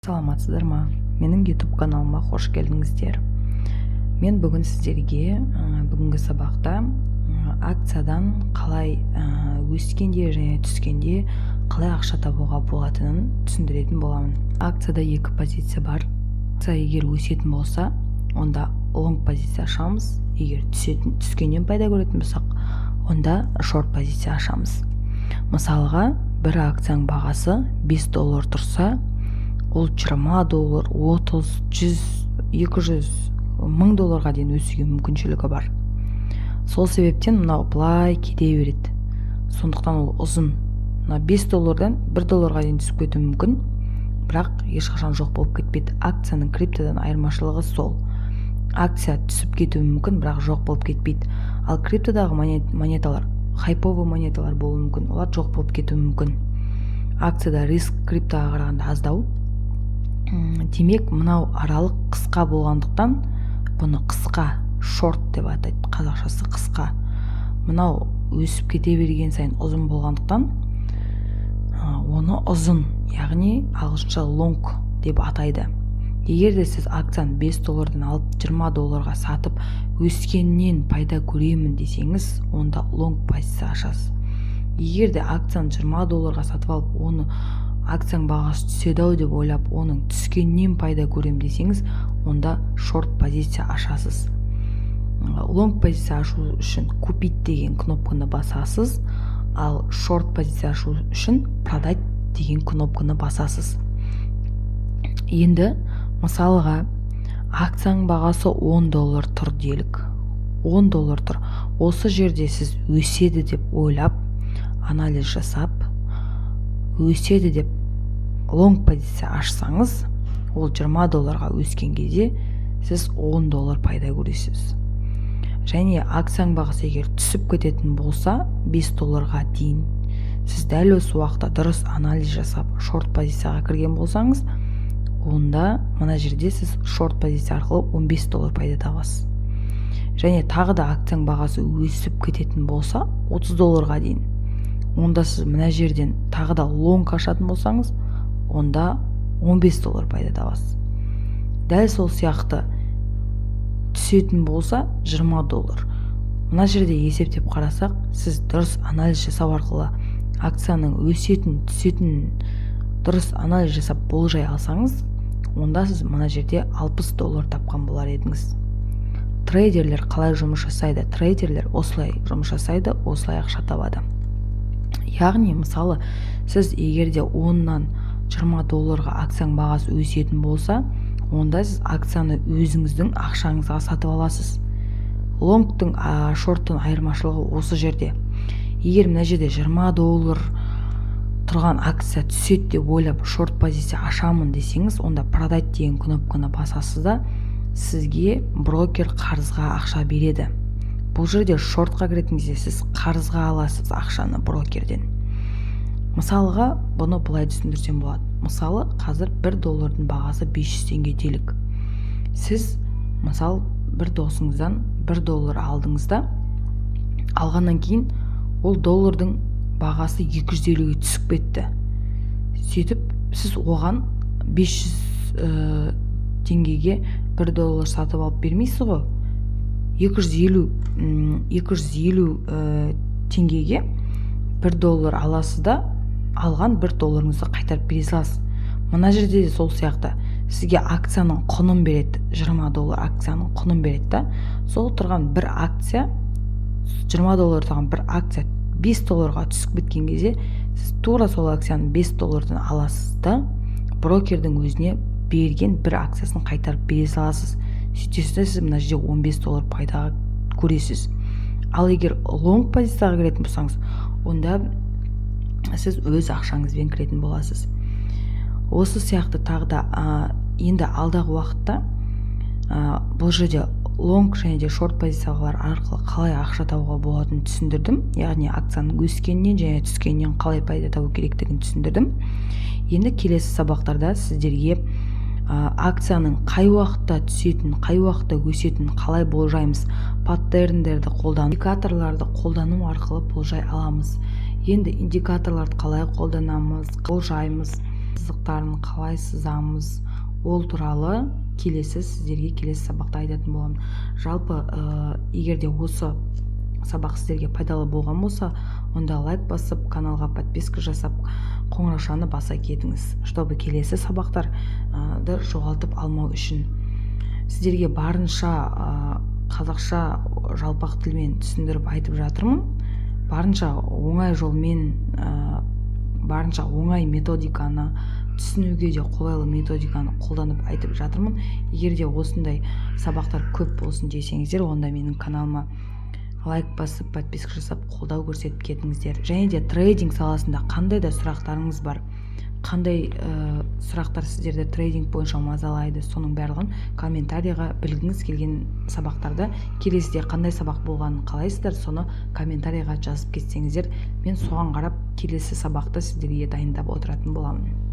Саламатсыздар ма? Менің YouTube каналыма қош келдіңіздер. Мен бүгін сіздерге бүгінгі сабақта акциядан қалай өскенде және түскенде қалай ақша табуға болатынын түсіндіретін боламын. Акцияда екі позиция бар. Акция егер өсетін болса, онда лонг позиция ашамыз. Егер түскеннен пайда көретін болсақ, онда шорт позиция ашамыз. Мысалға, бір акцияның бағасы $5 тұрса, ол $20, 30, 100, 200, $1000 дейін өсуге мүмкіншілігі бар. Сол себептен мынау былай кете береді. Сондықтан ол ұзын. $5-дан $1 дейін түсіп кетуі мүмкін, бірақ ешқашан жоқ болып кетпейді. Акцияның криптодан айырмашылығы сол. Акция түсіп кетуі мүмкін, бірақ жоқ болып кетпейді. Ал криптодағы монеталар, хайповый монеталар болуы мүмкін, олар жоқ болып кетуі мүмкін. Акцияда риск криптоға қарағанда аздау. Демек, мынау аралық қысқа болғандықтан, бұны қысқа, шорт деп атайды, қазақшасы қысқа. Мынау өсіп кете берген сайын ұзын болғандықтан, оны ұзын, яғни ағылшынша лонг деп атайды. Егер де сіз акцияны $5-дан алып $20 сатып, өскеннен пайда көремін десеңіз, онда лонг позиция ашасыз. Егер де акцияны $20 сатып алып, оны акцияның бағасы түседі-ау деп ойлап, оның түскеннен пайда көрем десеңіз, онда шорт позиция ашасыз. Лонг позиция ашу үшін купить деген кнопканы басасыз, ал шорт позиция ашу үшін продать деген кнопканы басасыз. Енді мысалға, акцияның бағасы $10 тұр делік. $10 тұр. Осы жерде сіз өседі деп ойлап, анализ жасап, өседі деп лонг позиция ашсаңыз, ол $20 өскен кезде сіз $10 пайда көресіз. Және акцияның бағасы егер түсіп кететін болса, $5 дейін, сіз дәл осы уақытта дұрыс анализ жасап, шорт позицияға кірген болсаңыз, онда мына жерде сіз шорт позиция арқылы $15 пайда табасыз. Және тағы да акцияның бағасы өсіп кететін болса, $30 дейін, онда сіз мына жерден тағы да лонг ашатын болсаңыз, онда $15 пайда табасыз. Дәл сол сияқты түсетін болса $20. Мына жерде есептеп қарасақ, сіз дұрыс анализ жасау арқылы акцияның өсетін, түсетін дұрыс анализ жасап болжай алсаңыз, онда сіз мына жерде $60 тапқан болар едіңіз. Трейдерлер қалай жұмыс жасайды? Трейдерлер осылай жұмыс жасайды, осылай ақша табады. Яғни, мысалы, сіз егерде 10-нан $20 акцияның бағасы өсетін болса, онда сіз акцияны өзіңіздің ақшаңызға сатып аласыз. Лонгтың шорттың айырмашылығы осы жерде. Егер мына жерде $20 тұрған акция түседі деп ойлап шорт позиция ашамын десеңіз, онда продать деген кнопканы басасыз да, сізге брокер қарызға ақша береді. Бұл жерде шортқа кіретін кезде сіз қарызға аласыз ақшаны брокерден. Мысалға, бұны былай түсіндірсем болады. Мысалы, қазір $1 бағасы 500 теңге делік. Сіз, мысал, бір досыңыздан $1 алдыңызда, алғаннан кейін ол доллардың бағасы 250-ге түсіп кетті. Сөйтіп, сіз оған 500 теңгеге $1 сатып алып бермейсіз ғой. 250 теңгеге $1 аласыз да, алған $1 қайтарып бере саласыз. Мына жерде де сол сияқты. Сізге акцияның құнын береді, $20 акцияның құнын береді да, сол тұрған бір акция, $20 тұрған бір акция $5 түсіп кеткен кезде, сіз тура сол акцияны $5 аласыз да, брокердің өзіне берген бір акциясын қайтарып бере саласыз. Сөйтесіз, сіз мына жерде $15 пайда көресіз. Ал егер лонг позицияға кіретін болсаңыз, онда сіз өз ақшаңызбен кіретін боласыз. Осы сияқты тағы да енді алдағы уақытта бұл жерде лонг және де шорт позициялар арқылы қалай ақша табуға болатынын түсіндірдім. Яғни акцияның өскеннен және түскеннен қалай пайда табу керектігін түсіндірдім. Енді келесі сабақтарда сіздерге акцияның қай уақытта түсетін, қай уақытта өсетін қалай болжаймыз, паттерндерді қолдану, индикаторларды қолдану арқылы болжай аламыз. Енді индикаторларды қалай қолданамыз, болжаймыз, сызықтарын қалай сызамыз, ол туралы сіздерге келесі сабақта айтатын боламын. Жалпы егер де осы сабақ сіздерге пайдалы болған болса, онда лайк басып, каналға подписка жасап, қоңыраушаны баса кетіңіз, чтобы келесі сабақтарды жоғалтып алмау үшін. Сіздерге барынша қазақша жалпақ тілмен түсіндіріп айтып жатырмын. Барынша оңай жолмен, барынша оңай методиканы, түсінуге де қолайлы методиканы қолданып айтып жатырмын. Егер де осындай сабақтар көп болсын десеңіздер, онда менің каналыма лайк басып, подписка жасап, қолдау көрсетіп кетіңіздер. Және де трейдинг саласында қандай да сұрақтарыңыз бар, қандай сұрақтар сіздерді трейдинг бойынша мазалайды, соның барлығын комментарийға білгіңіз келген сабақтарды, келесіде қандай сабақ болғанын қалайсыздар, соны комментарийға жазып кетсеңіздер, мен соған қарап келесі сабақты сіздерге дайындап отыратын боламын.